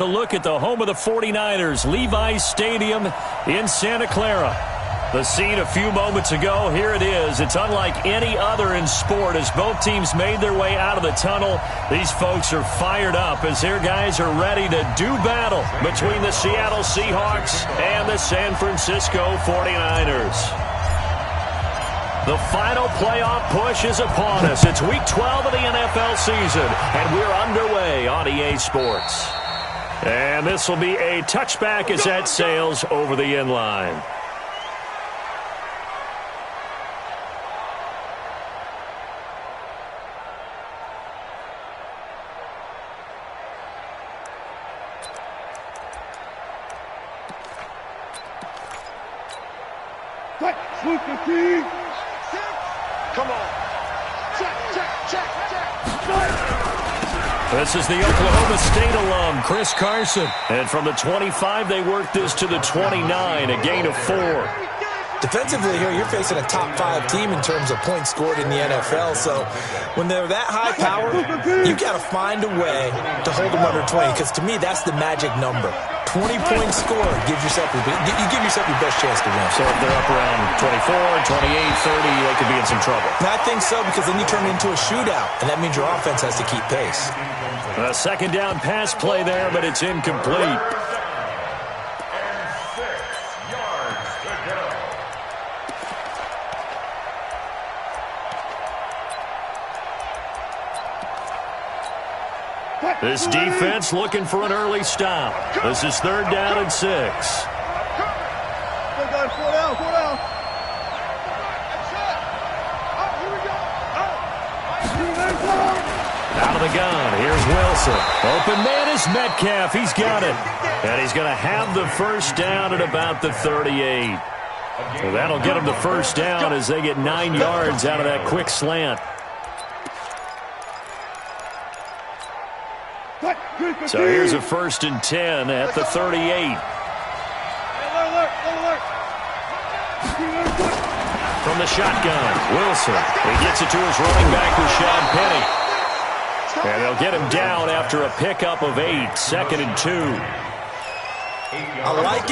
A look at the home of the 49ers, Levi's Stadium in Santa Clara. The scene a few moments ago, here it is. It's unlike any other in sport as both teams made their way out of the tunnel. These folks are fired up as their guys are ready to do battle between the Seattle Seahawks and the San Francisco 49ers. The final playoff push is upon us. It's Week 12 of the NFL season, and we're underway on EA Sports. And this will be a touchback as that sails over the end line. Come on. Check. This is the Oklahoma State alum, Chris Carson. And from the 25, they work this to the 29, a gain of 4. Defensively here, you're facing a top 5 team in terms of points scored in the NFL. So when they're that high power, you got to find a way to hold them under 20. Because to me, that's the magic number. 20 points scored gives yourself you give yourself your best chance to win. So if they're up around 24, 28, 30, they could be in some trouble. And I think so, because then you turn it into a shootout, and that means your offense has to keep pace. A second down pass play there, but it's incomplete. This defense looking for an early stop. This is 3rd down and 6. Out of the gun, here's Wilson. Open man is Metcalf. He's got it. And he's going to have the first down at about the 38. So that'll get him the first down as they get 9 yards out of that quick slant. So here's a 1st and 10 at the 38. From the shotgun, Wilson. He gets it to his running back, Rashad Penny. And they'll get him down after a pickup of 8, 2nd and 2. I like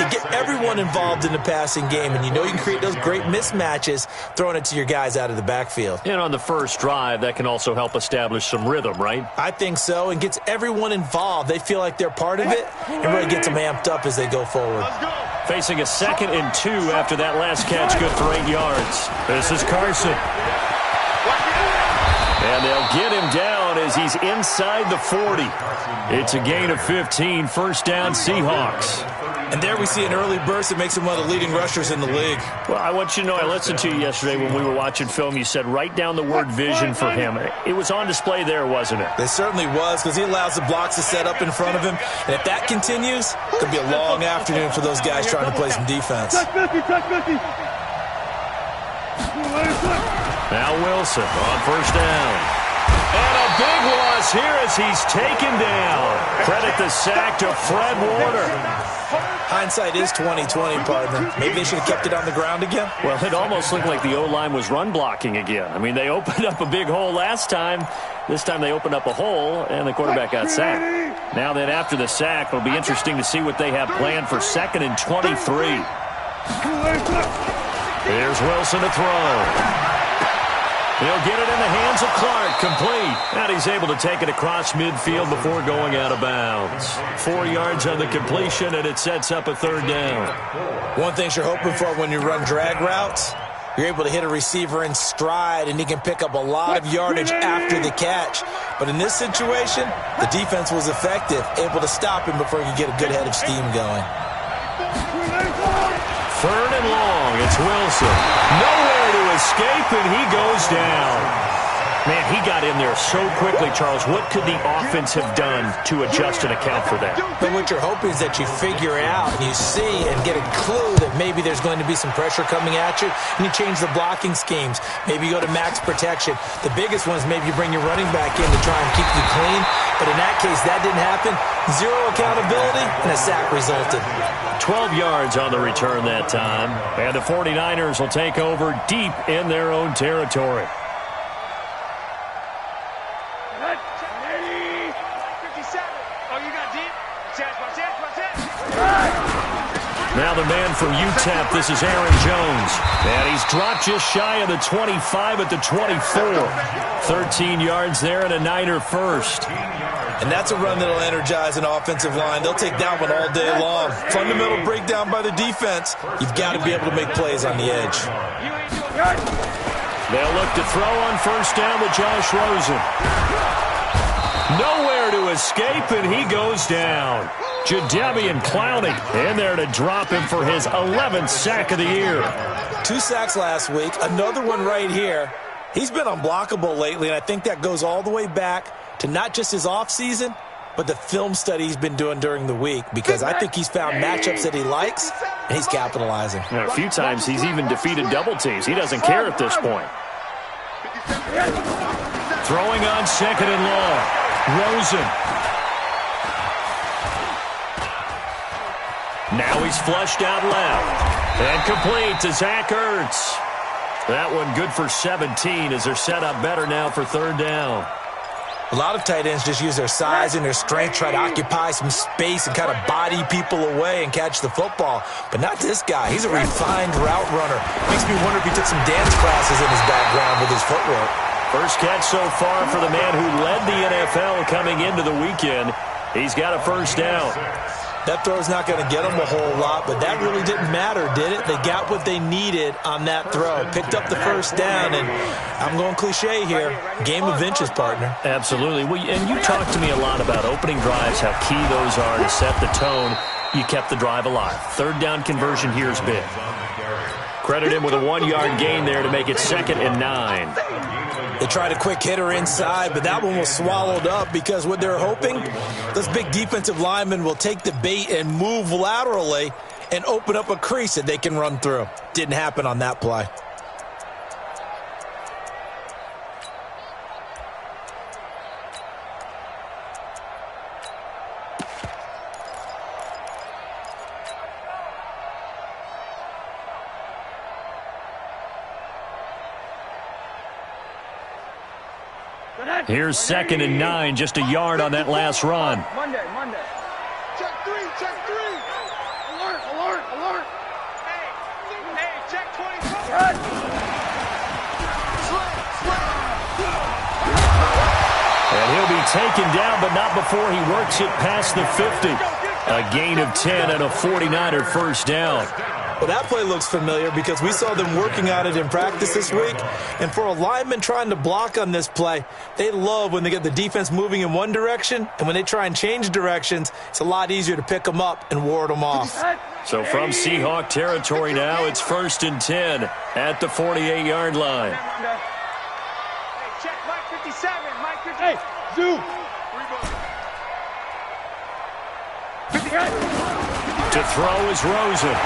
it. Get everyone involved in the passing game, and you know you can create those great mismatches throwing it to your guys out of the backfield. And on the first drive, that can also help establish some rhythm, right? I think so, and gets everyone involved. They feel like they're part of it, and really gets them amped up as they go forward. Facing a 2nd and 2 after that last catch, good for 8 yards. This is Carson. And they'll get him down as he's inside the 40. It's a gain of 15, 1st down Seahawks. And there we see an early burst that makes him one of the leading rushers in the league. Well, I want you to know, I listened to you yesterday when we were watching film. You said write down the word vision for him. It was on display there, wasn't it? It certainly was, because he allows the blocks to set up in front of him. And if that continues, it could be a long afternoon for those guys trying to play some defense. Now Wilson on 1st down. And a big loss here as he's taken down. Credit the sack to Fred Warner. Hindsight is 20/20, partner. Maybe they should have kept it on the ground again. Well, it almost looked like the O-line was run blocking again. I mean, they opened up a big hole last time. This time they opened up a hole, and the quarterback got sacked. Now then, after the sack, it'll be interesting to see what they have planned for 2nd and 23. Here's Wilson to throw. He'll get it in the hands of Clark, complete. And he's able to take it across midfield before going out of bounds. 4 yards on the completion, and it sets up a 3rd down. One thing you're hoping for when you run drag routes, you're able to hit a receiver in stride, and he can pick up a lot of yardage after the catch. But in this situation, the defense was effective, able to stop him before he could get a good head of steam going. 3rd and long, it's Wilson. Nowhere to escape, and he goes down. Man, he got in there so quickly, Charles. What could the offense have done to adjust and account for that? But what you're hoping is that you figure out and you see and get a clue that maybe there's going to be some pressure coming at you, and you change the blocking schemes. Maybe you go to max protection. The biggest one is maybe you bring your running back in to try and keep you clean. But in that case, that didn't happen. 0 accountability, and a sack resulted. 12 yards on the return that time. And the 49ers will take over deep in their own territory. you got deep. Watch it. Now the man from UTEP, this is Aaron Jones. And he's dropped just shy of the 25 at the 24. 13 yards there and a Niner first. And that's a run that'll energize an offensive line. They'll take that one all day long. Fundamental breakdown by the defense. You've got to be able to make plays on the edge. They'll look to throw on first down with Josh Rosen. Nowhere to escape, and he goes down. Jadeveon Clowney in there to drop him for his 11th sack of the year. 2 sacks last week, another one right here. He's been unblockable lately, and I think that goes all the way back to not just his offseason, but the film study he's been doing during the week, because I think he's found matchups that he likes, and he's capitalizing. And a few times he's even defeated double teams. He doesn't care at this point. Throwing on second and long. Rosen. Now he's flushed out left. And complete to Zach Ertz. That one good for 17 as they're set up better now for third down. A lot of tight ends just use their size and their strength, try to occupy some space and kind of body people away and catch the football. But not this guy. He's a refined route runner. Makes me wonder if he took some dance classes in his background with his footwork. First catch so far for the man who led the NFL coming into the weekend. He's got a first down. That throw's not going to get them a whole lot, but that really didn't matter, did it? They got what they needed on that throw. Picked up the first down, and I'm going cliche here. Game of inches, partner. Absolutely. Well, and you talked to me a lot about opening drives, how key those are to set the tone. You kept the drive alive. Third down conversion here is big. Credit him with a 1-yard gain there to make it 2nd and 9. They tried a quick hitter inside, but that one was swallowed up because what they're hoping, those big defensive linemen will take the bait and move laterally and open up a crease that they can run through. Didn't happen on that play. Here's 2nd and 9, just a yard on that last run. Monday. Check three. Alert. Hey, check 24. And he'll be taken down, but not before he works it past the 50. A gain of 10 and a 49er first down. Well, that play looks familiar because we saw them working on it in practice this week. And for a lineman trying to block on this play, they love when they get the defense moving in one direction. And when they try and change directions, it's a lot easier to pick them up and ward them off. So from Seahawk territory now, it's 1st and 10 at the 48-yard line. Hey, check Mike 57. Mike 57. Hey, Zoo. To throw is Rosen.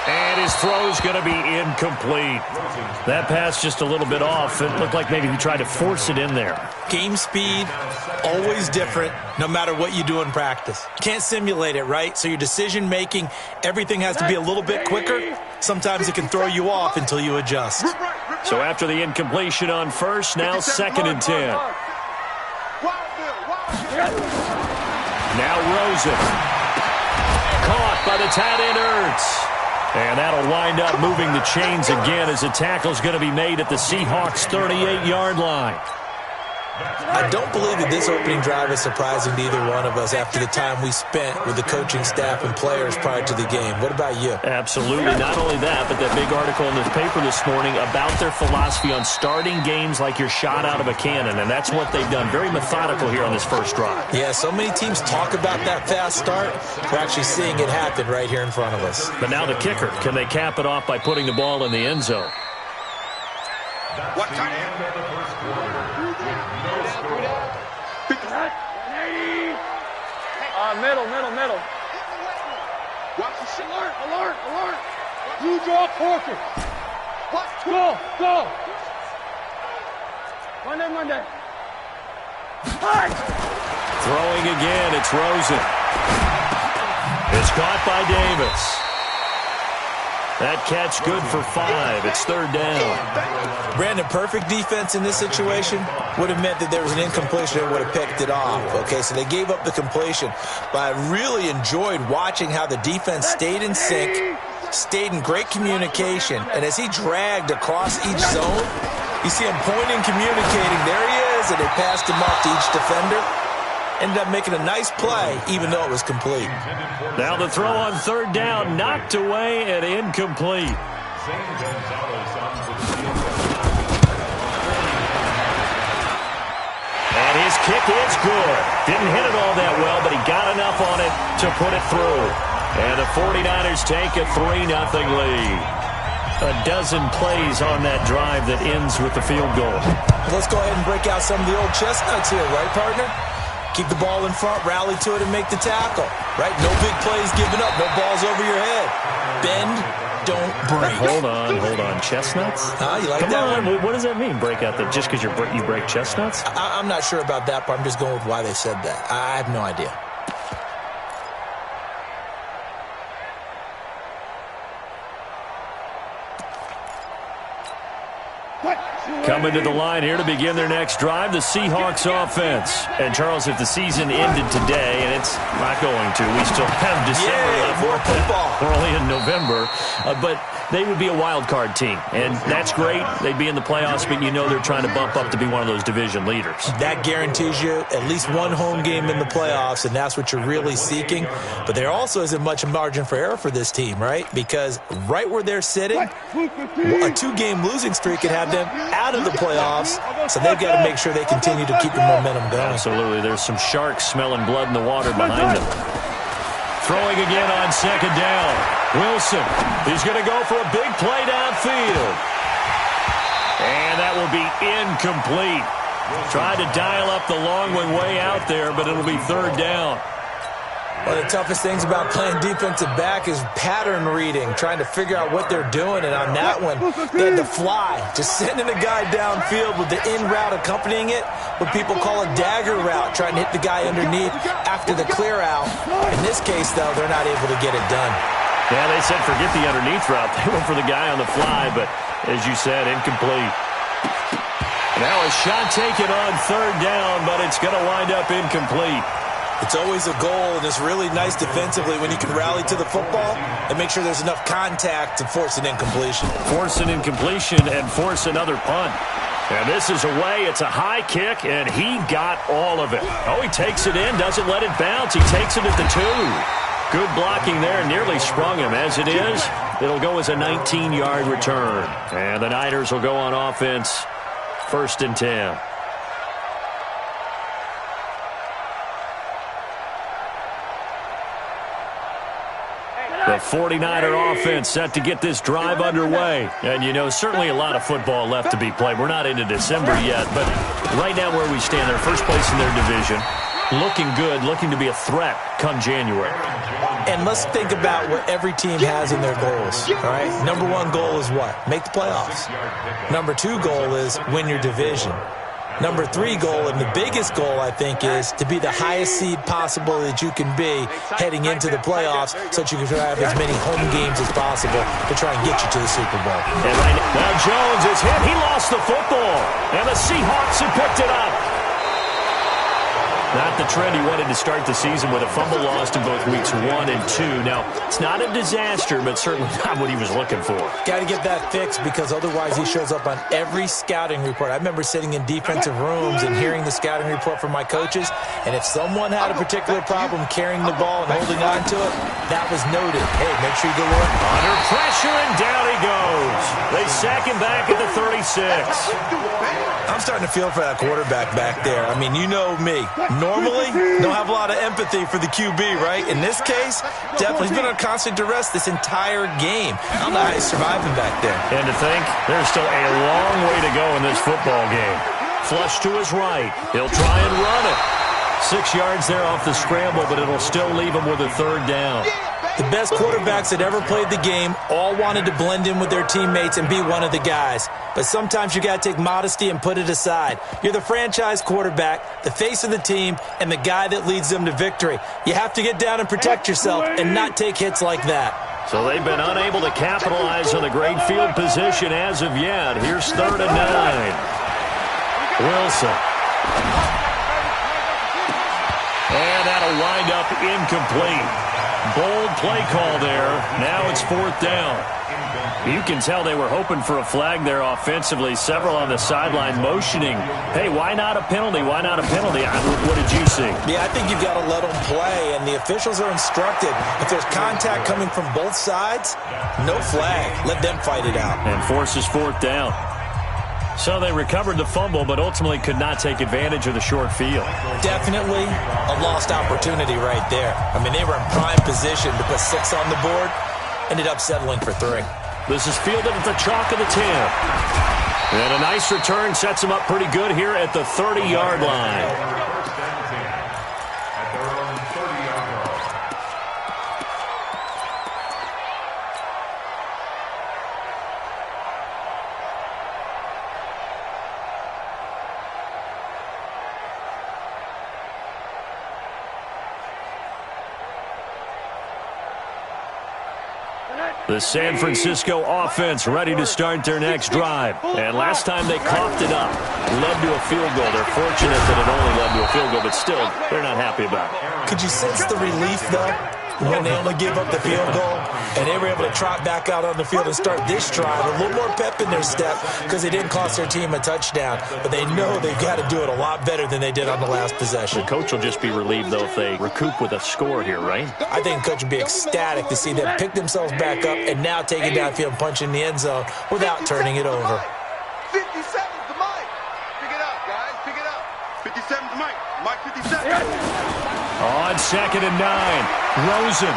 And his throw's going to be incomplete. That pass just a little bit off. It looked like maybe he tried to force it in there. Game speed, always different, no matter what you do in practice. You can't simulate it, right? So your decision-making, everything has to be a little bit quicker. Sometimes it can throw you off until you adjust. So after the incompletion on first, now 2nd and 10. Now Rosen. Caught by the tight end Ertz. And that'll wind up moving the chains again as the tackle's going to be made at the Seahawks' 38-yard line. I don't believe that this opening drive is surprising to either one of us after the time we spent with the coaching staff and players prior to the game. What about you? Absolutely. Not only that, but that big article in the paper this morning about their philosophy on starting games like you're shot out of a cannon, and that's what they've done. Very methodical here on this first drive. Yeah, so many teams talk about that fast start. We're actually seeing it happen right here in front of us. But now the kicker. Can they cap it off by putting the ball in the end zone? What time? Middle. Watch the shit. Alert. You draw Corker. What? Go. Monday. Hi. Throwing again, it's Rosen. It's caught by Davis. That catch good for 5. It's third down. Brandon, perfect defense in this situation would have meant that there was an incompletion and would have picked it off. Okay, so they gave up the completion. But I really enjoyed watching how the defense stayed in sync, stayed in great communication, and as he dragged across each zone, you see him pointing, communicating. There he is, and they passed him off to each defender. Ended up making a nice play, even though it was complete. Now the throw on third down, knocked away and incomplete. And his kick is good. Didn't hit it all that well, but he got enough on it to put it through. And the 49ers take a 3-0 lead. A dozen plays on that drive that ends with the field goal. Let's go ahead and break out some of the old chestnuts here, right, partner? Keep the ball in front, rally to it, and make the tackle. Right? No big plays given up. No balls over your head. Bend, don't break. Hold on. Chestnuts? You like Come that on. one? What does that mean, break out the just because you break chestnuts? I'm not sure about that, but I'm just going with why they said that. I have no idea. Coming to the line here to begin their next drive, the Seahawks offense. And, Charles, if the season ended today, and it's not going to, we still have December left. More football. We're only in November. But they would be a wild card team, and that's great. They'd be in the playoffs, but you know they're trying to bump up to be one of those division leaders. That guarantees you at least one home game in the playoffs, and that's what you're really seeking. But there also isn't much margin for error for this team, right? Because right where they're sitting, a 2-game losing streak could have them out of the playoffs, so they've got to make sure they continue to keep the momentum going. Absolutely. There's some sharks smelling blood in the water behind them. Throwing again on second down. Wilson, he's going to go for a big play downfield. And that will be incomplete. Tried to dial up the long one way out there, but it'll be third down. One of the toughest things about playing defensive back is pattern reading, trying to figure out what they're doing. And on that one, they had to fly, just sending a guy downfield with the in route accompanying it, what people call a dagger route, trying to hit the guy underneath after the clear out. In this case, though, they're not able to get it done. Yeah, they said forget the underneath route. They went for the guy on the fly, but as you said, incomplete. Now a shot taken on third down, but it's going to wind up incomplete. It's always a goal, and it's really nice defensively when you can rally to the football and make sure there's enough contact to force an incompletion. Force an incompletion and force another punt. And this is away. It's a high kick, and he got all of it. Oh, he takes it in, doesn't let it bounce. He takes it at the 2. Good blocking there, nearly sprung him. As it is, it'll go as a 19-yard return. And the Niners will go on offense, 1st and 10. The 49er offense set to get this drive underway. And, you know, certainly a lot of football left to be played. We're not into December yet, but right now where we stand, they're first place in their division. Looking good, looking to be a threat come January. And let's think about what every team has in their goals, all right? Number 1 goal is what? Make the playoffs. Number 2 goal is win your division. Number 3 goal, and the biggest goal, I think, is to be the highest seed possible that you can be heading into the playoffs so that you can have as many home games as possible to try and get you to the Super Bowl. And right now Jones is hit. He lost the football, and the Seahawks have picked it up. Not the trend he wanted to start the season with a fumble lost in both weeks 1 and 2. Now, it's not a disaster, but certainly not what he was looking for. Got to get that fixed because otherwise he shows up on every scouting report. I remember sitting in defensive rooms and hearing the scouting report from my coaches, and if someone had a particular problem carrying the ball and holding on to it, that was noted. Hey, make sure you go in. Under pressure, and down he goes. They sack him back at the 36. I'm starting to feel for that quarterback back there. I mean, you know me. Normally, don't have a lot of empathy for the QB, right? In this case, definitely he's been on constant duress this entire game. I don't know how he's surviving back there. And to think, there's still a long way to go in this football game. Flush to his right. He'll try and run it. 6 yards there off the scramble, but it'll still leave him with a third down. The best quarterbacks that ever played the game all wanted to blend in with their teammates and be one of the guys. But sometimes you got to take modesty and put it aside. You're the franchise quarterback, the face of the team, and the guy that leads them to victory. You have to get down and protect yourself and not take hits like that. So they've been unable to capitalize on the great field position as of yet. Here's 3rd and 9. Wilson. And that'll wind up incomplete. Bold play call there. Now it's 4th down. You can tell they were hoping for a flag there offensively. Several on the sideline motioning, hey, why not a penalty? Why not a penalty? What did you see? Yeah, I think you've got to let them play, and the officials are instructed. If there's contact coming from both sides, no flag. Let them fight it out. And forces 4th down. So they recovered the fumble, but ultimately could not take advantage of the short field. Definitely a lost opportunity right there. I mean, they were in prime position to put 6 on the board. Ended up settling for 3. This is fielded at the chalk of the 10. And a nice return sets him up pretty good here at the 30-yard line. The San Francisco offense ready to start their next drive. And last time they coughed it up, led to a field goal. They're fortunate that it only led to a field goal, but still, they're not happy about it. Could you sense the relief, though, when they only gave up the field goal and they were able to trot back out on the field and start this drive? A little more pep in their step because they didn't cost their team a touchdown, but they know they've got to do it a lot better than they did on the last possession. The coach will just be relieved, though, if they recoup with a score here, right? I think the coach would be ecstatic to see them pick themselves back up and now take it downfield and punch in the end zone without turning it over. 57's the mic. Pick it up, guys. Pick it up. 57's the mic. Mike 57. On 2nd and 9, Rosen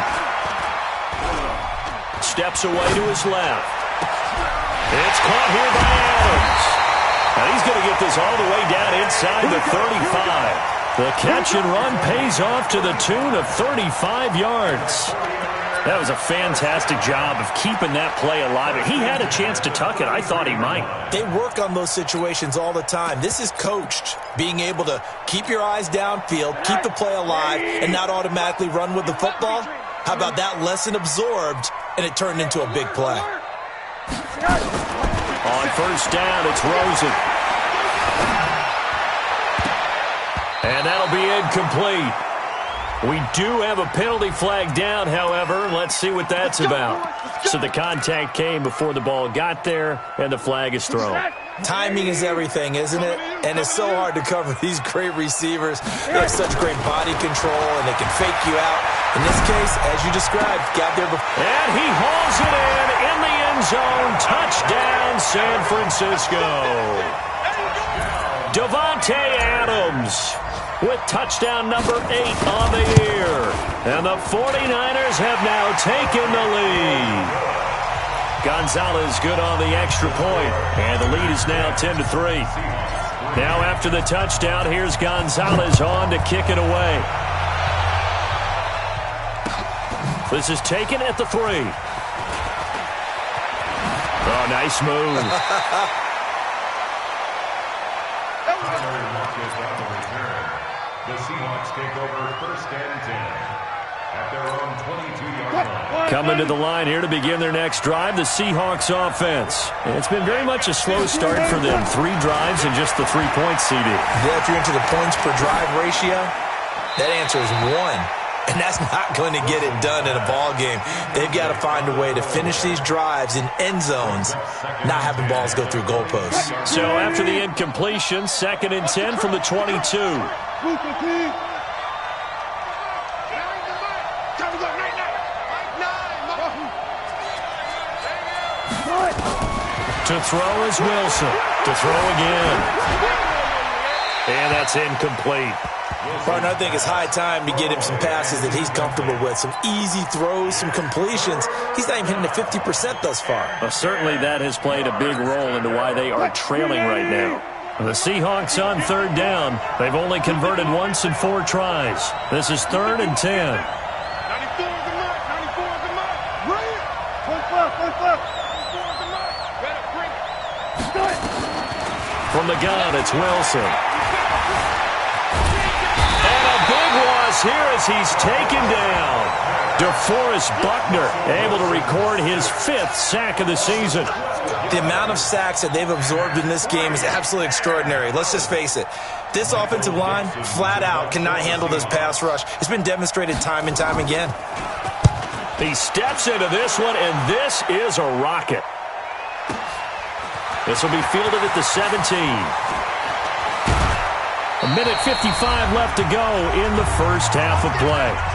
steps away to his left. It's caught here by Adams. Now he's going to get this all the way down inside the 35. The catch and run pays off to the tune of 35 yards. That was a fantastic job of keeping that play alive. He had a chance to tuck it. I thought he might. They work on those situations all the time. This is coached, being able to keep your eyes downfield, keep the play alive, and not automatically run with the football. How about that lesson absorbed, and it turned into a big play? On 1st down, it's Rosen. And that'll be incomplete. We do have a penalty flag down, however. Let's see what that's about. So the contact came before the ball got there, and the flag is thrown. Timing is everything, isn't it? And it's so hard to cover these great receivers. They have such great body control, and they can fake you out. In this case, as you described, got there before. And he hauls it in the end zone. Touchdown, San Francisco. Davante Adams with touchdown number 8 on the year. And the 49ers have now taken the lead. Gonzalez good on the extra point. And the lead is now 10-3. Now after the touchdown, here's Gonzalez on to kick it away. This is taken at the 3. Oh, nice move. The Seahawks take over 1st and 10 at their own 22-yard line. Coming to the line here to begin their next drive, the Seahawks offense. And it's been very much a slow start for them. 3 drives and just the 3 points, CD. Yeah, if you're into the points per drive ratio, that answer is 1. And that's not going to get it done in a ball game. They've got to find a way to finish these drives in end zones, not having balls go through goalposts. So after the incompletion, 2nd and 10 from the 22. To throw is Wilson. To throw again. And that's incomplete. Partner, I think it's high time to get him some passes that he's comfortable with. Some easy throws, some completions. He's not even hitting the 50% thus far. Well, certainly that has played a big role into why they are trailing right now. The Seahawks on 3rd down. They've only converted once in 4 tries. This is 3rd and 10. 94 is the mark. 94 is the mark. Right. 94 is the mark. Better bring it. From the gun, it's Wilson. falls here as he's taken down. DeForest Buckner able to record his 5th sack of the season. The amount of sacks that they've absorbed in this game is absolutely extraordinary. Let's just face it. This offensive line, flat out, cannot handle this pass rush. It's been demonstrated time and time again. He steps into this one, and this is a rocket. This will be fielded at the 17. A minute 55 left to go in the first half of play.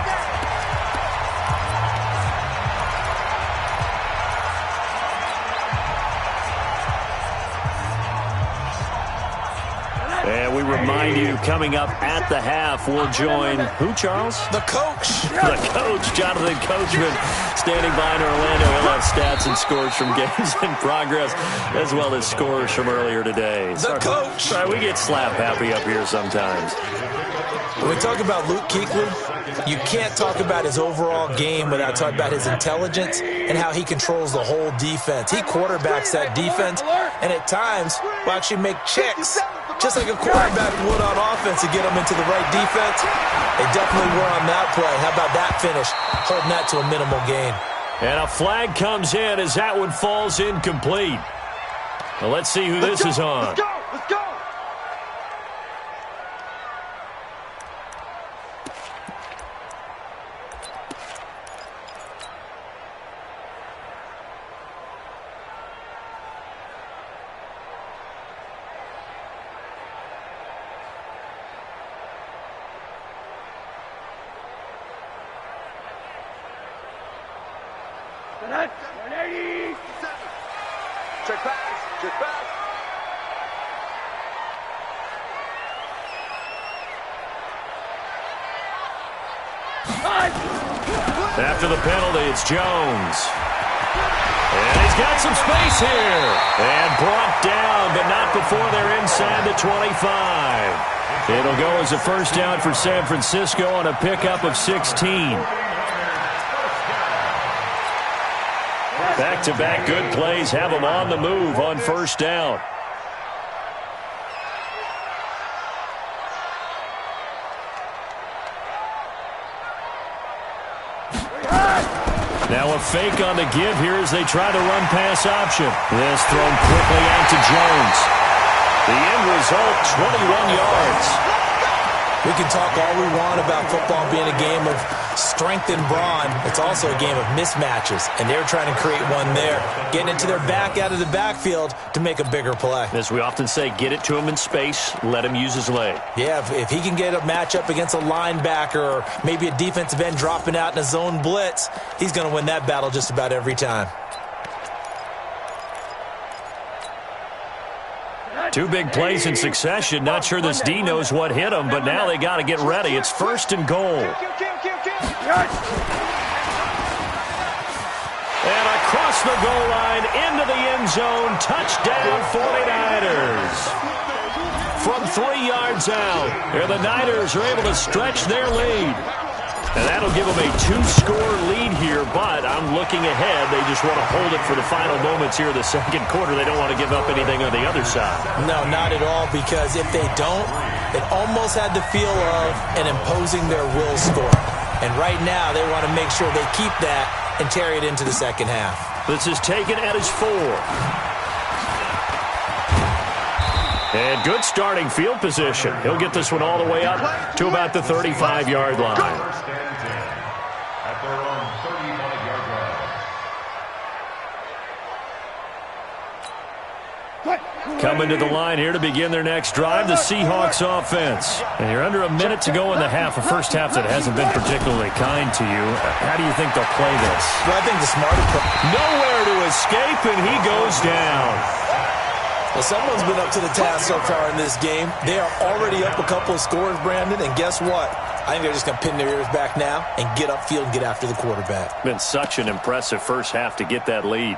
And we remind you, coming up at the half, we'll join who, Charles? The coach. The coach, Jonathan Coachman, standing by in Orlando. He'll have stats and scores from games in progress, as well as scores from earlier today. The coach. Sorry, we get slap happy up here sometimes. When we talk about Luke Kuechly, you can't talk about his overall game without talking about his intelligence and how he controls the whole defense. He quarterbacks that defense, and at times will actually make checks, just like a quarterback would on offense, to get them into the right defense. They definitely were on that play. How about that finish, holding that to a minimal gain. And a flag comes in as that one falls incomplete. Well, let's see who this is on. Let's go! Let's go! Check pass. Check pass. After the penalty, it's Jones. And he's got some space here. And brought down, but not before they're inside the 25. It'll go as a first down for San Francisco on a pickup of 16. Back-to-back good plays have them on the move on first down. Now a fake on the give here as they try the run-pass option. This thrown quickly out to Jones. The end result, 21 yards. We can talk all we want about football being a game of strength and brawn. It's also a game of mismatches, and they're trying to create one there, getting it to their back out of the backfield to make a bigger play. As we often say, get it to him in space, let him use his leg. Yeah, if he can get a matchup against a linebacker or maybe a defensive end dropping out in a zone blitz, he's going to win that battle just about every time. Two big plays in succession. Not sure this D knows what hit him, but now they got to get ready. It's first and goal. And across the goal line, into the end zone, touchdown 49ers. From 3 yards out, the Niners are able to stretch their lead. And that'll give them a 2-score lead here, but I'm looking ahead. They just want to hold it for the final moments here of the second quarter. They don't want to give up anything on the other side. No, not at all, because if they don't, it almost had the feel of an imposing their will score. And right now, they want to make sure they keep that and carry it into the second half. This is taken at his 4. And good starting field position. He'll get this one all the way up to about the 35-yard line. First and 10 at their own 35-yard line. Coming to the line here to begin their next drive, the Seahawks offense. And you're under a minute to go in the half, a first half that hasn't been particularly kind to you. How do you think they'll play this? Well, I think the smart approach. Nowhere to escape, and he goes down. Well, someone's been up to the task so far in this game. They are already up a couple of scores, Brandon, and guess what? I think they're just going to pin their ears back now and get upfield and get after the quarterback. Been such an impressive first half to get that lead.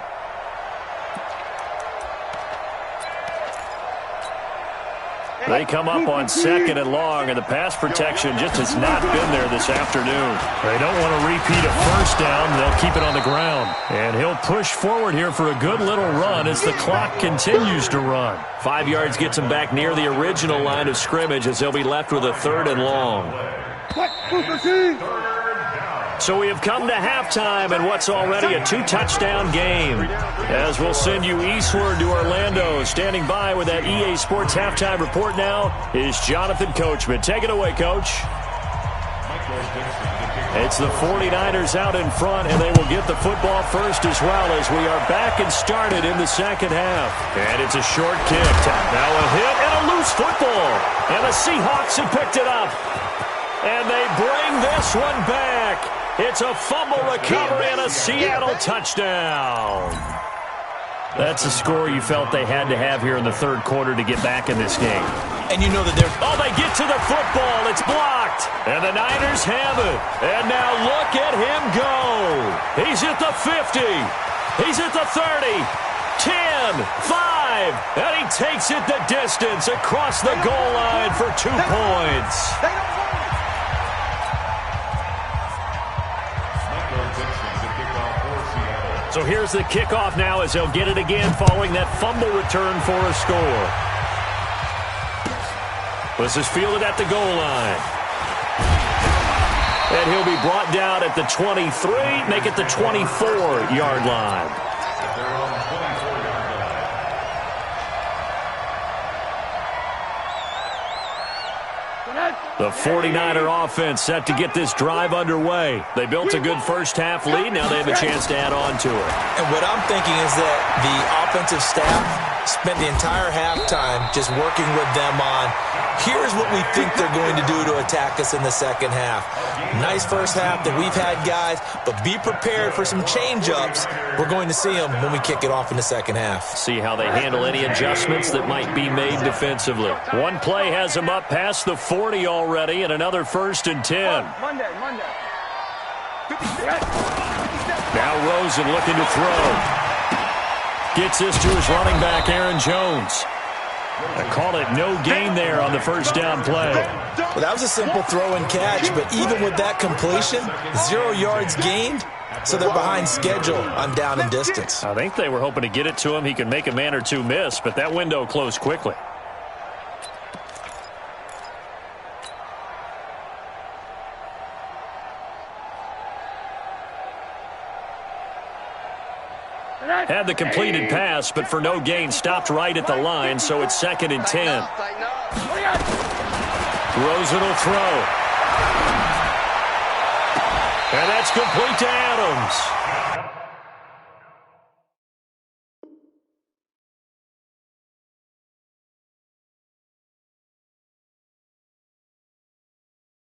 They come up on second and long, and the pass protection just has not been there this afternoon. They don't want to repeat a first down. They'll keep it on the ground. And he'll push forward here for a good little run as the clock continues to run. 5 yards gets him back near the original line of scrimmage as they'll be left with a 3rd and long. So we have come to halftime in what's already a two-touchdown game. As we'll send you eastward to Orlando. Standing by with that EA Sports halftime report now is Jonathan Coachman. Take it away, Coach. It's the 49ers out in front, and they will get the football first as well as we are back and started in the second half. And it's a short kick. Now a hit and a loose football. And the Seahawks have picked it up. And they bring this one back. It's a fumble recovery and a Seattle touchdown. That's a score you felt they had to have here in the third quarter to get back in this game. And you know that they're... Oh, they get to the football. It's blocked. And the Niners have it. And now look at him go. He's at the 50. He's at the 30. 10, 5. And he takes it the distance across the goal line for 2 points. So here's the kickoff now as they'll get it again following that fumble return for a score. This is fielded at the goal line. And he'll be brought down at the 23, make it the 24-yard line. The 49er offense set to get this drive underway. They built a good first-half lead. Now they have a chance to add on to it. And what I'm thinking is that the offensive staff spent the entire halftime just working with them on, here's what we think they're going to do to attack us in the second half. Nice first half that we've had, guys, but be prepared for some change-ups. We're going to see them when we kick it off in the second half. See how they handle any adjustments that might be made defensively. One play has them up past the 40 already, and another 1st and 10. Now Rosen looking to throw. Gets this to his running back, Aaron Jones. I call it no gain there on the first down play. Well, that was a simple throw and catch, but even with that completion, 0 yards gained, so they're behind schedule on down and distance. I think they were hoping to get it to him. He could make a man or two miss, but that window closed quickly. Had the completed pass, but for no gain, stopped right at the line, so it's 2nd and 10. Rosen will throw. And that's complete to Adams.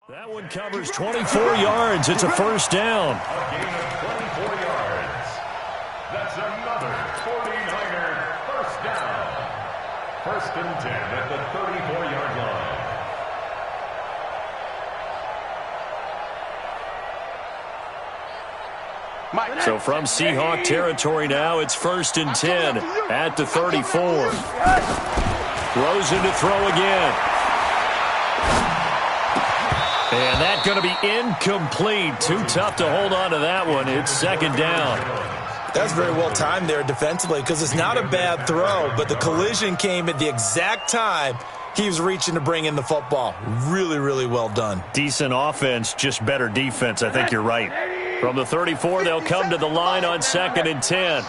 That one covers 24 yards. It's a first down. A gain of 24 yards. That's another 49er first down. 1st and 10 at the 34-yard line. So from Seahawk territory now, it's 1st and 10 at the 34. Rosen to throw again. And that's going to be incomplete. Too tough to hold on to that one. It's 2nd down. That's very well timed there defensively because it's not a bad throw, but the collision came at the exact time he was reaching to bring in the football. Really, really well done. Decent offense, just better defense. I think you're right. From the 34, they'll come to the line on 2nd and 10.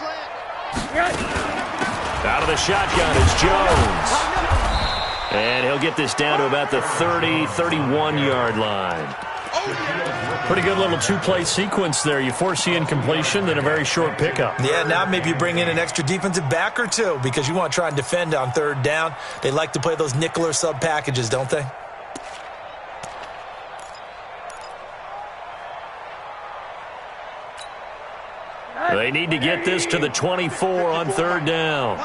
Out of the shotgun is Jones. And he'll get this down to about the 30, 31-yard line. Pretty good little two-play sequence there. You force the incompletion, then a very short pickup. Yeah, now maybe you bring in an extra defensive back or two because you want to try and defend on 3rd down. They like to play those nickel or sub packages, don't they? They need to get this to the 24 on 3rd down.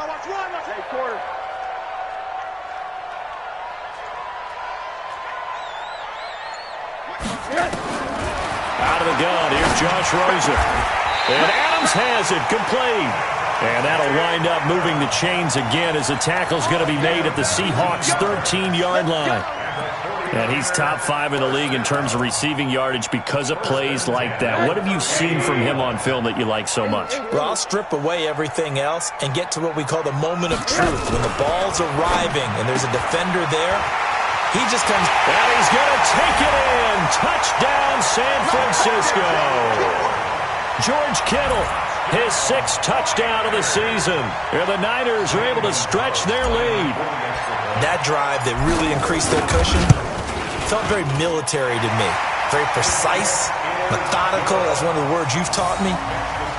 Out of the gun, here's Josh Rosen. And Adams has it, complete. And that'll wind up moving the chains again as the tackle's going to be made at the Seahawks' 13-yard line. And he's top 5 in the league in terms of receiving yardage because of plays like that. What have you seen from him on film that you like so much? Well, I'll strip away everything else and get to what we call the moment of truth. When the ball's arriving and there's a defender there, he just comes. And he's going to take it in. Francisco. George Kittle, his 6th touchdown of the season. And the Niners are able to stretch their lead. That drive that really increased their cushion felt very military to me. Very precise, methodical. That's one of the words you've taught me.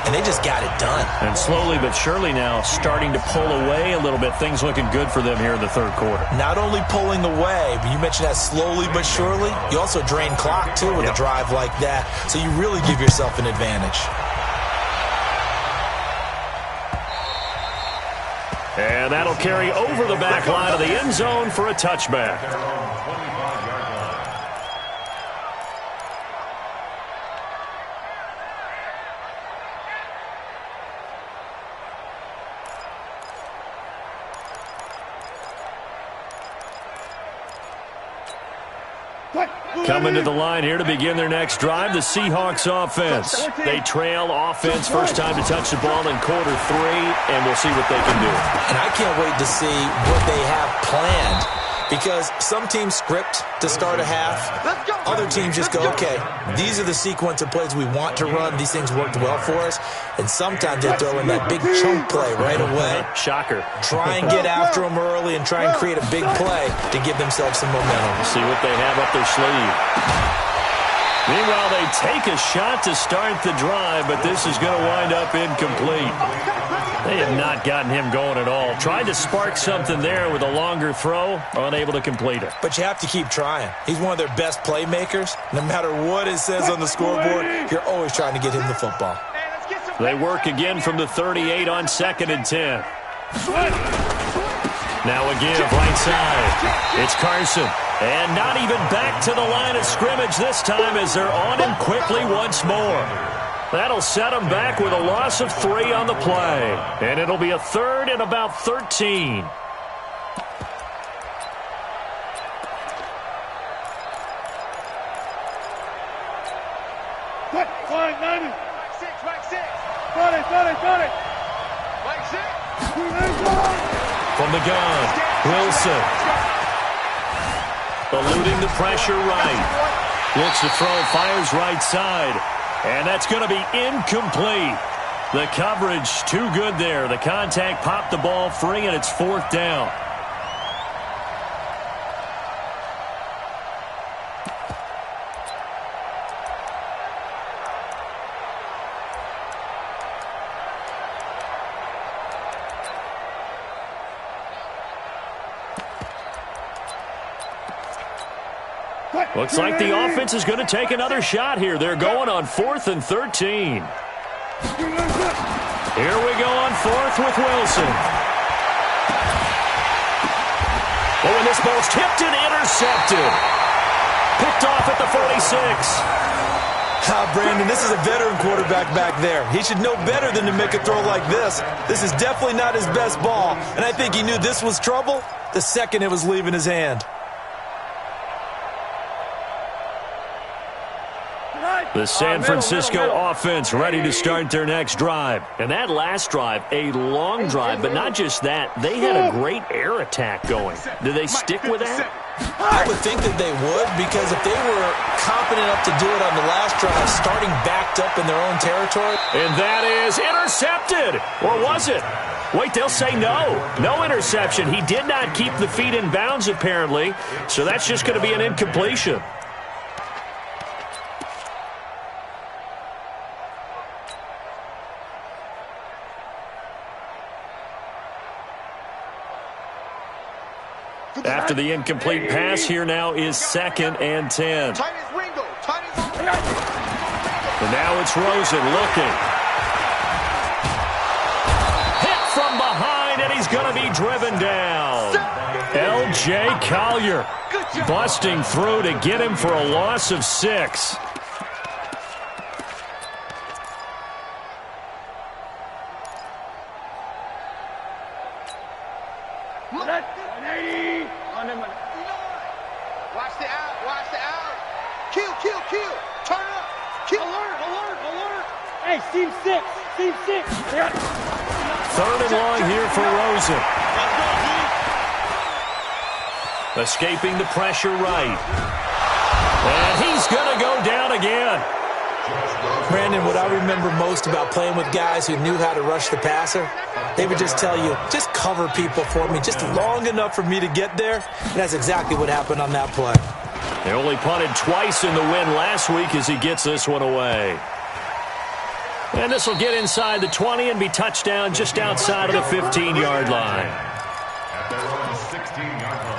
And they just got it done. And slowly but surely now starting to pull away a little bit. Things looking good for them here in the third quarter. Not only pulling away, but you mentioned that slowly but surely. You also drain clock, too, with a drive like that. So you really give yourself an advantage. And that'll carry over the back line of the end zone for a touchback. Coming to the line here to begin their next drive, the Seahawks offense. They trail offense, first time to touch the ball in quarter 3, and we'll see what they can do. And I can't wait to see what they have planned, because some teams script to start a half. Other teams just go, okay, these are the sequence of plays we want to run. These things worked well for us. And sometimes they throw in that big chunk play right away. Shocker. Try and get after them early and try and create a big play to give themselves some momentum. We'll see what they have up their sleeve. Meanwhile, they take a shot to start the drive, but this is going to wind up incomplete. They have not gotten him going at all. Tried to spark something there with a longer throw, unable to complete it. But you have to keep trying. He's one of their best playmakers. No matter what it says on the scoreboard, you're always trying to get him the football. They work again from the 38 on 2nd and 10. Now a give right side. It's Carson. And not even back to the line of scrimmage this time as they're on him quickly once more. That'll set them back with a loss of 3 on the play. And it'll be a 3rd and about 13. From the gun, Wilson. Eluding the pressure right. Looks to throw, fires right side. And that's going to be incomplete. The coverage too good there. The contact popped the ball free, and it's 4th down. Looks like the offense is going to take another shot here. They're going on 4th and 13. Here we go on 4th with Wilson. Oh, and this ball's tipped and intercepted. Picked off at the 46. Brandon, this is a veteran quarterback back there. He should know better than to make a throw like this. This is definitely not his best ball, and I think he knew this was trouble the second it was leaving his hand. The San Francisco offense ready to start their next drive. And that last drive, a long drive, but not just that. They had a great air attack going. Do they stick with that? I would think that they would, because if they were confident enough to do it on the last drive, starting backed up in their own territory. And that is intercepted. Or was it? Wait, they'll say no. No interception. He did not keep the feet in bounds, apparently. So that's just going to be an incompletion. After the incomplete pass, here now is 2nd and 10. And now it's Rosen looking. Hit from behind, and he's going to be driven down. L.J. Collier busting through to get him for a loss of 6. Watch the out, watch the out. Kill. Turn up. Kill. Alert. Hey, seam 6. 3rd and long here for Rosen. Escaping the pressure right. And he's going to go down again. Brandon, what I remember most about playing with guys who knew how to rush the passer, they would just tell you, just cover people for me, just long enough for me to get there. And that's exactly what happened on that play. They only punted twice in the win last week as he gets this one away. And this will get inside the 20 and be touchdown just outside of the 15-yard line. At their own 16-yard line.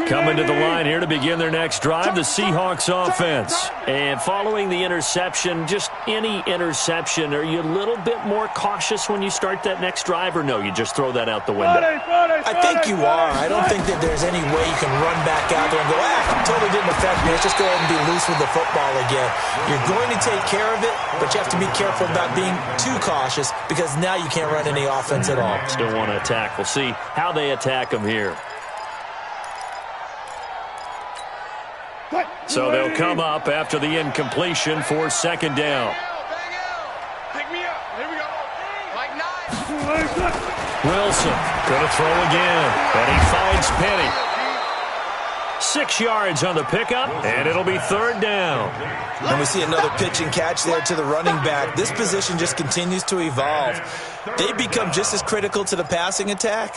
Coming to the line here to begin their next drive, the Seahawks offense. And following the interception, just any interception, are you a little bit more cautious when you start that next drive, or no, you just throw that out the window? I think you are. I don't think that there's any way you can run back out there and go, totally didn't affect me. Let's just go ahead and be loose with the football again. You're going to take care of it, but you have to be careful about being too cautious because now you can't run any offense at all. Still want to attack. We'll see how they attack them here. So they'll come up after the incompletion for second down. Pick me up. Here we go. Like nine. Wilson going to throw again, and he finds Penny. 6 yards on the pickup, and it'll be third down. And we see another pitch and catch there to the running back. This position just continues to evolve. They become just as critical to the passing attack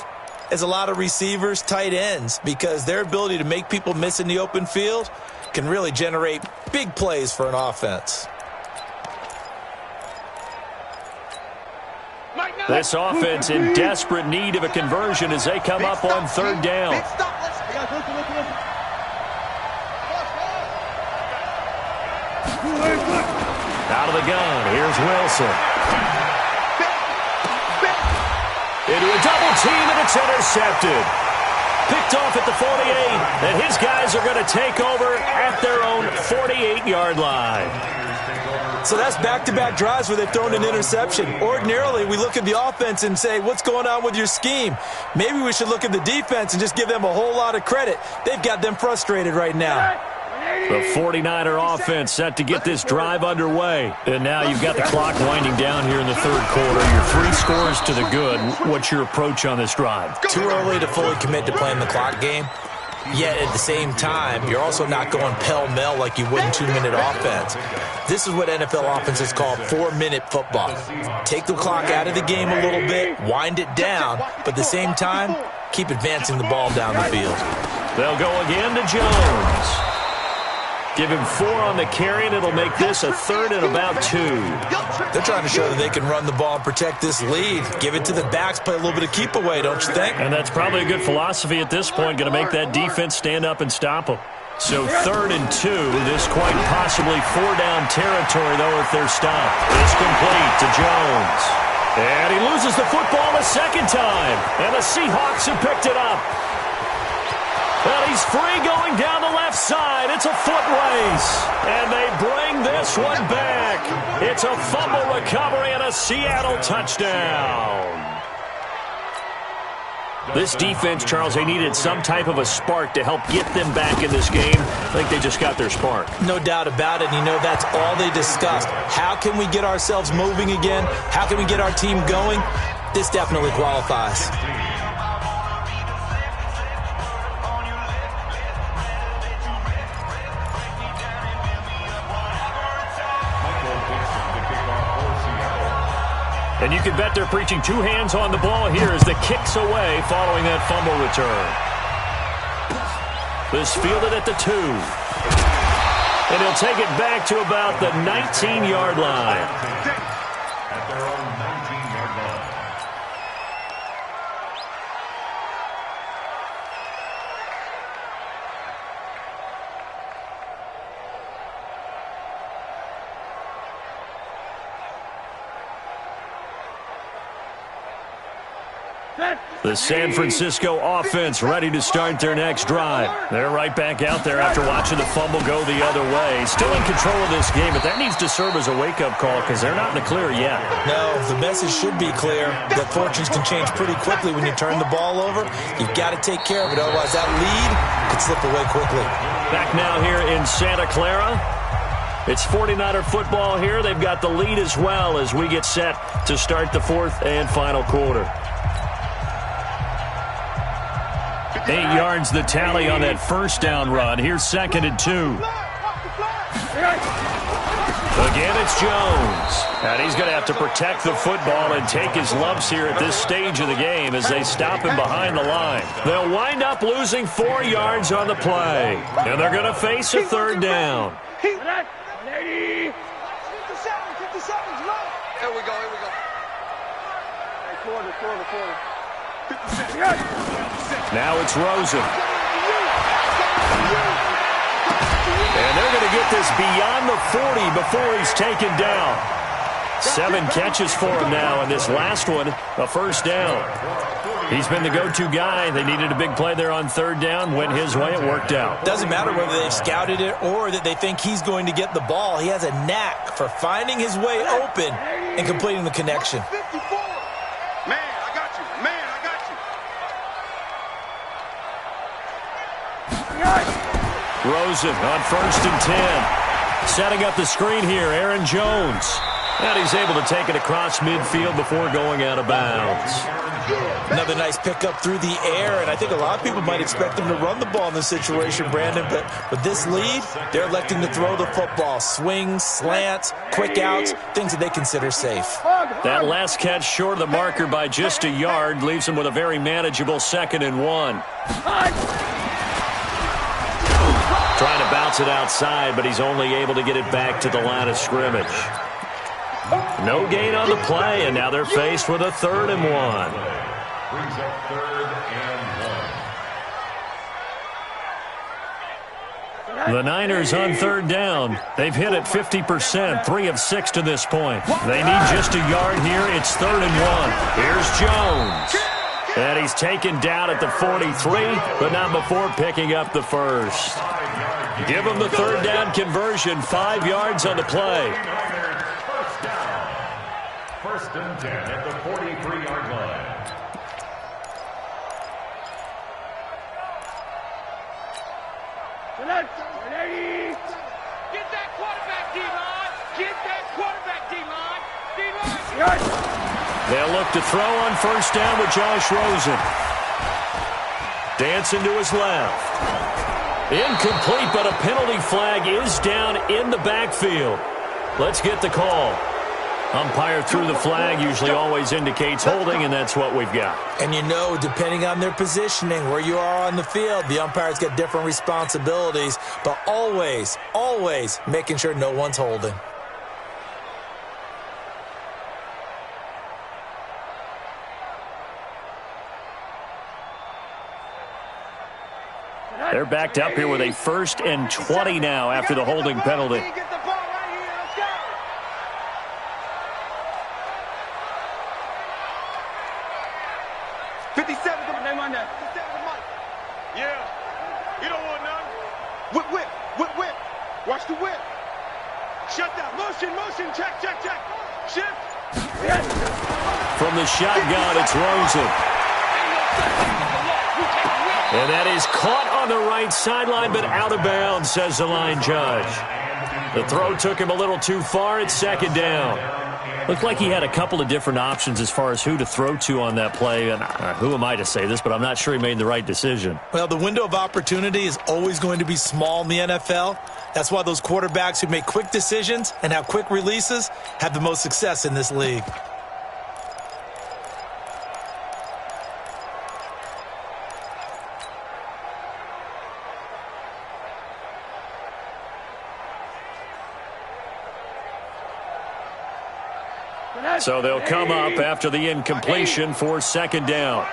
as a lot of receivers, tight ends, because their ability to make people miss in the open field can really generate big plays for an offense. This offense in desperate need of a conversion as they come up on third down. Out of the gun, here's Wilson. Into a double team, and it's intercepted. Picked off at the 48, and his guys are going to take over at their own 48-yard line. So that's back-to-back drives where they've thrown an interception. Ordinarily, we look at the offense and say, what's going on with your scheme? Maybe we should look at the defense and just give them a whole lot of credit. They've got them frustrated right now. The 49er offense set to get this drive underway. And now you've got the clock winding down here in the third quarter. Your 3 scores to the good. What's your approach on this drive? Too early to fully commit to playing the clock game. Yet at the same time, you're also not going pell-mell like you would in 2-minute offense. This is what NFL offenses call 4-minute football. Take the clock out of the game a little bit, wind it down, but at the same time, keep advancing the ball down the field. They'll go again to Jones. Give him 4 on the carry, and it'll make this a third and about 2. They're trying to show that they can run the ball and protect this lead. Give it to the backs, play a little bit of keep away, don't you think? And that's probably a good philosophy at this point, going to make that defense stand up and stop them. So third and 2, this quite possibly 4-down territory, though, if they're stopped. It's complete to Jones. And he loses the football a second time, and the Seahawks have picked it up. Well, he's free going down the left side. It's a foot race. And they bring this one back. It's a fumble recovery and a Seattle touchdown. This defense, Charles, they needed some type of a spark to help get them back in this game. I think they just got their spark. No doubt about it. You know, that's all they discussed. How can we get ourselves moving again? How can we get our team going? This definitely qualifies. And you can bet they're preaching 2 hands on the ball here as the kick's away following that fumble return. This fielded at the 2. And he'll take it back to about the 19-yard line. At their own 19-yard line. The San Francisco offense ready to start their next drive. They're right back out there after watching the fumble go the other way. Still in control of this game, but that needs to serve as a wake-up call because they're not in the clear yet. No, the message should be clear that fortunes can change pretty quickly when you turn the ball over. You've got to take care of it, otherwise that lead could slip away quickly. Back now here in Santa Clara. It's 49er football here. They've got the lead as well as we get set to start the 4th and final quarter. 8 yards the tally on that first down run. Here's 2nd and 2. Again, it's Jones. And he's going to have to protect the football and take his lumps here at this stage of the game as they stop him behind the line. They'll wind up losing 4 yards on the play. And they're going to face a 3rd down. Here we go. Quarter. Now it's Rosen. And they're going to get this beyond the 40 before he's taken down. 7 catches for him now, and this last one, a first down. He's been the go-to guy. They needed a big play there on 3rd down. Went his way. It worked out. Doesn't matter whether they've scouted it or that they think he's going to get the ball. He has a knack for finding his way open and completing the connection. Rosen on 1st and 10. Setting up the screen here, Aaron Jones. And he's able to take it across midfield before going out of bounds. Another nice pickup through the air, and I think a lot of people might expect them to run the ball in this situation, Brandon, but with this lead, they're electing to throw the football. Swings, slants, quick outs, things that they consider safe. That last catch short of the marker by just a yard leaves him with a very manageable 2nd and 1. Trying to bounce it outside, but he's only able to get it back to the line of scrimmage. No gain on the play, and now they're faced with a 3rd and 1. Brings up 3rd and 1. The Niners on 3rd down. They've hit it 50%, 3 of 6 to this point. They need just a yard here. It's 3rd and 1. Here's Jones. And he's taken down at the 43, but not before picking up the first. Give him the 3rd down conversion, 5 yards on the play. First down. 1st and 10 at the 43-yard line. Get that quarterback, D-line. Get that quarterback, D-line. D-line. They'll look to throw on 1st down with Josh Rosen. Dancing to his left. Incomplete, but a penalty flag is down in the backfield. Let's get the call. Umpire threw the flag, usually always indicates holding, and that's what we've got. And you know, depending on their positioning, where you are on the field, the umpires get different responsibilities, but always making sure no one's holding. They're backed up here with a 1st and 20 now after the holding penalty. Get the ball right here. Let's go. 57 to name on that. 57 to Mike. Yeah. You don't want none. Whip. Watch the whip. Shut down. Motion. Check. Shift. From the shotgun, it's Rosen. And that is caught on the right sideline, but out of bounds, says the line judge. The throw took him a little too far. It's 2nd down. Looked like he had a couple of different options as far as who to throw to on that play. And who am I to say this, but I'm not sure he made the right decision. Well, the window of opportunity is always going to be small in the NFL. That's why those quarterbacks who make quick decisions and have quick releases have the most success in this league. So they'll come up after the incompletion for 2nd down.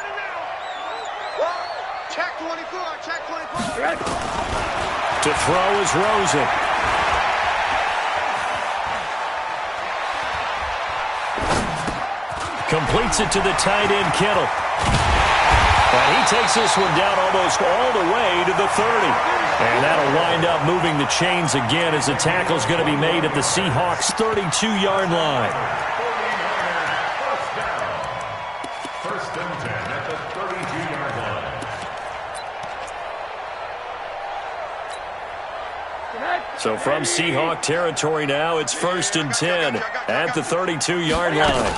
Check 24. To throw is Rosen. Completes it to the tight end, Kittle. And he takes this one down almost all the way to the 30. And that'll wind up moving the chains again as the tackle's going to be made at the Seahawks' 32-yard line. So from Seahawk territory now, it's 1st and 10 at the 32-yard line.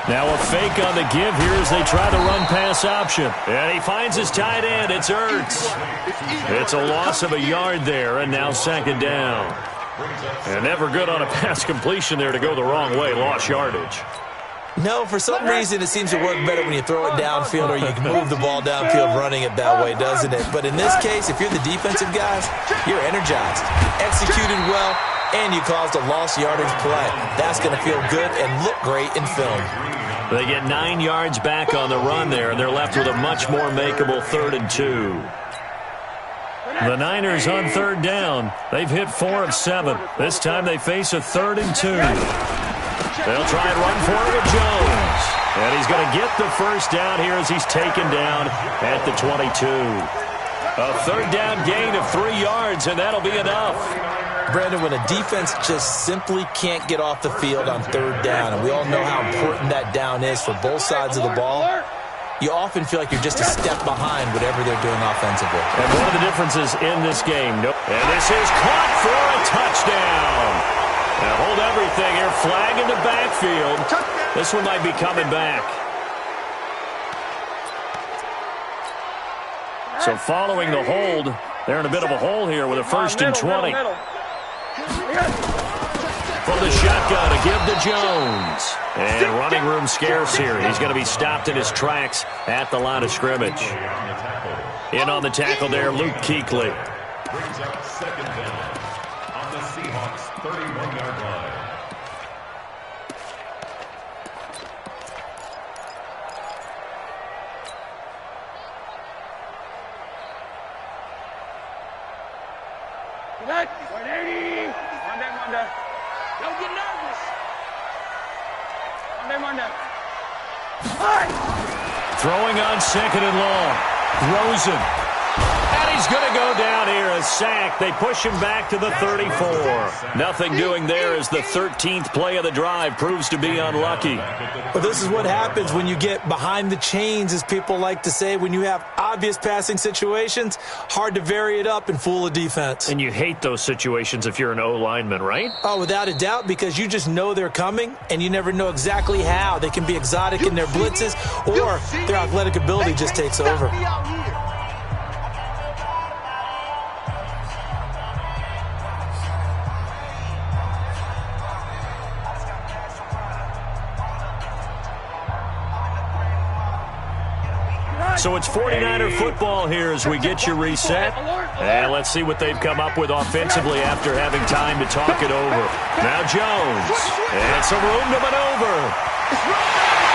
Now a fake on the give here as they try the run-pass option. And he finds his tight end. It's Ertz. It's a loss of a yard there, and now second down. And never good on a pass completion there to go the wrong way. Lost yardage. No, for some reason it seems to work better when you throw it downfield or you can move the ball downfield running it that way, doesn't it? But in this case, if you're the defensive guys, you're energized, executed well, and you caused a lost yardage play. That's going to feel good and look great in film. They get 9 yards back on the run there, and they're left with a much more makeable 3rd and 2. The Niners on 3rd down. They've hit 4 of 7. This time they face a 3rd and 2. They'll try and run for it with Jones. And he's going to get the first down here as he's taken down at the 22. A 3rd down gain of 3 yards, and that'll be enough. Brandon, when a defense just simply can't get off the field on 3rd down, and we all know how important that down is for both sides of the ball, you often feel like you're just a step behind whatever they're doing offensively. And one of the differences in this game, and this is caught for a touchdown. Now hold everything here, flag in the backfield. This one might be coming back. So following the hold, they're in a bit of a hole here with a 1st and 20. For the shotgun to give to Jones. And running room scarce here. He's going to be stopped in his tracks at the line of scrimmage. In on the tackle there, Luke Kuechly. Brings up second down on the Seahawks' 31-yard line. Don't get nervous. Monday. Throwing on 2nd and long. Rosen. And he's going to go down here. A sack. They push him back to the 34. Nothing doing there as the 13th play of the drive proves to be unlucky. But this is what happens when you get behind the chains, as people like to say. When you have obvious passing situations, hard to vary it up and fool a defense. And you hate those situations if you're an O-lineman, right? Oh, without a doubt, because you just know they're coming, and you never know exactly how. They can be exotic in their blitzes, or their athletic ability just takes over. So it's 49er football here as we get you reset. And let's see what they've come up with offensively after having time to talk it over. Now Jones. And some room to maneuver.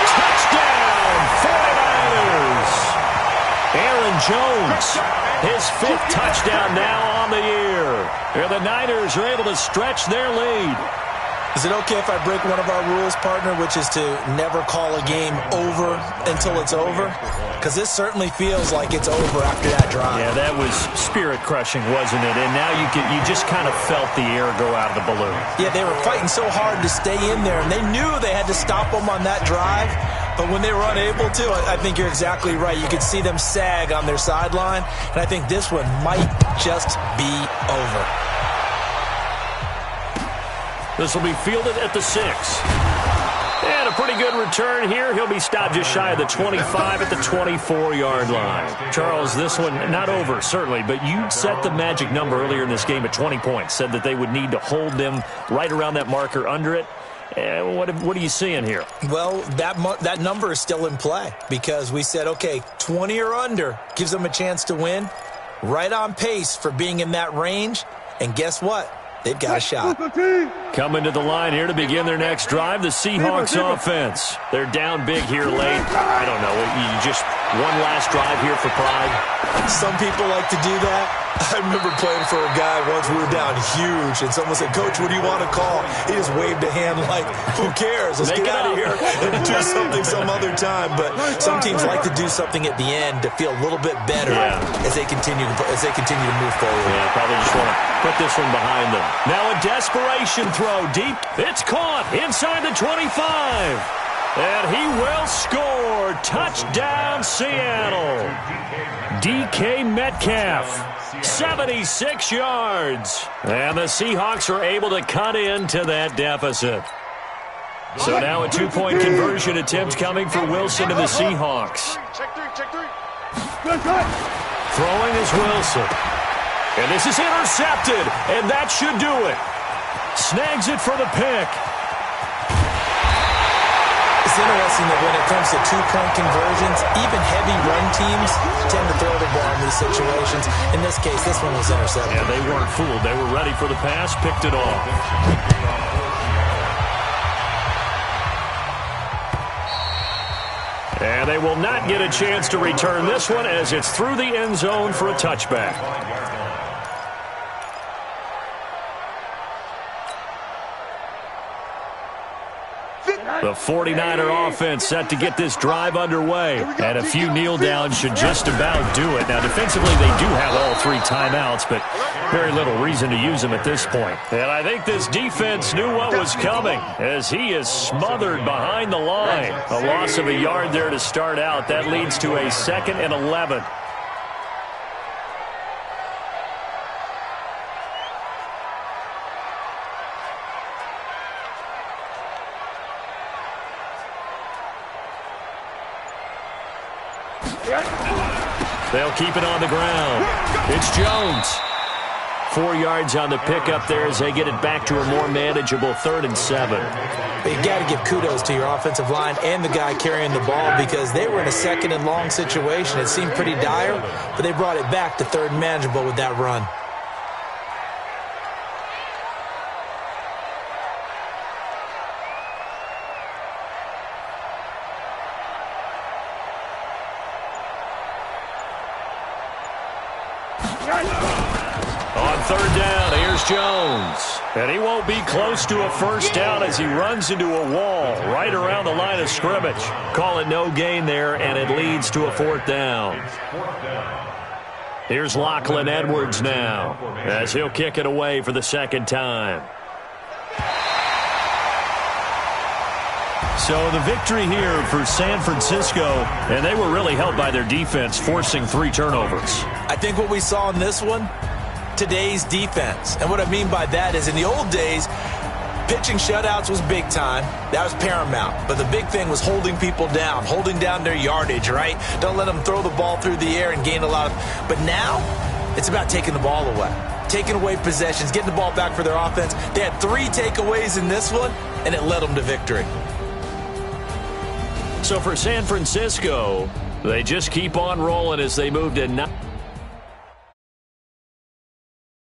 Touchdown, 49ers. Aaron Jones, his 5th touchdown now on the year. Here the Niners are able to stretch their lead. Is it okay if I break one of our rules, partner, which is to never call a game over until it's over? Because this certainly feels like it's over after that drive. Yeah, that was spirit-crushing, wasn't it? And now you just kind of felt the air go out of the balloon. Yeah, they were fighting so hard to stay in there, and they knew they had to stop them on that drive. But when they were unable to, I think you're exactly right. You could see them sag on their sideline, and I think this one might just be over. This will be fielded at the 6. And a pretty good return here. He'll be stopped just shy of the 25 at the 24-yard line. Charles, this one not over, certainly, but you set the magic number earlier in this game at 20 points, said that they would need to hold them right around that marker under it. What are you seeing here? Well, that number is still in play because we said, okay, 20 or under gives them a chance to win. Right on pace for being in that range. And guess what? They've got a shot. Coming to the line here to begin their next drive, the Seahawks offense. They're down big here late. I don't know. You just one last drive here for pride. Some people like to do that. I remember playing for a guy once. We were down huge, and someone said, "Coach, what do you want to call?" He just waved a hand like, "Who cares? Let's get out of here and do something some other time." But some teams like to do something at the end to feel a little bit better as they continue to move forward. Yeah, probably just want to put this one behind them. Now a desperation throw deep. It's caught inside the 25. And he will score. Touchdown, Seattle. DK Metcalf, 76 yards. And the Seahawks are able to cut into that deficit. So now a two-point conversion attempt coming for Wilson and the Seahawks. Check three. Throwing is Wilson. And this is intercepted, and that should do it. Snags it for the pick. It's interesting that when it comes to two-point conversions, even heavy run teams tend to throw the ball in these situations. In this case, this one was intercepted. Yeah, they weren't fooled. They were ready for the pass, picked it off. And they will not get a chance to return this one as it's through the end zone for a touchback. The 49er offense set to get this drive underway. And a few kneel downs should just about do it. Now, defensively, they do have all three timeouts, but very little reason to use them at this point. And I think this defense knew what was coming as he is smothered behind the line. A loss of a yard there to start out. That leads to a 2nd and 11. They'll keep it on the ground. It's Jones. 4 yards on the pickup there as they get it back to a more manageable 3rd and 7. You got to give kudos to your offensive line and the guy carrying the ball because they were in a 2nd and long situation. It seemed pretty dire, but they brought it back to 3rd and manageable with that run. On 3rd down, here's Jones. And he won't be close to a first down as he runs into a wall right around the line of scrimmage. Call it no gain there, and it leads to a 4th down. Here's Lachlan Edwards now as he'll kick it away for the 2nd time. So the victory here for San Francisco, and they were really helped by their defense, forcing 3 turnovers. I think what we saw in this one, today's defense. And what I mean by that is in the old days, pitching shutouts was big time. That was paramount. But the big thing was holding people down, holding down their yardage, right? Don't let them throw the ball through the air and gain a lot of... But now, it's about taking the ball away. Taking away possessions, getting the ball back for their offense. They had 3 takeaways in this one, and it led them to victory. So for San Francisco, they just keep on rolling as they move to 9.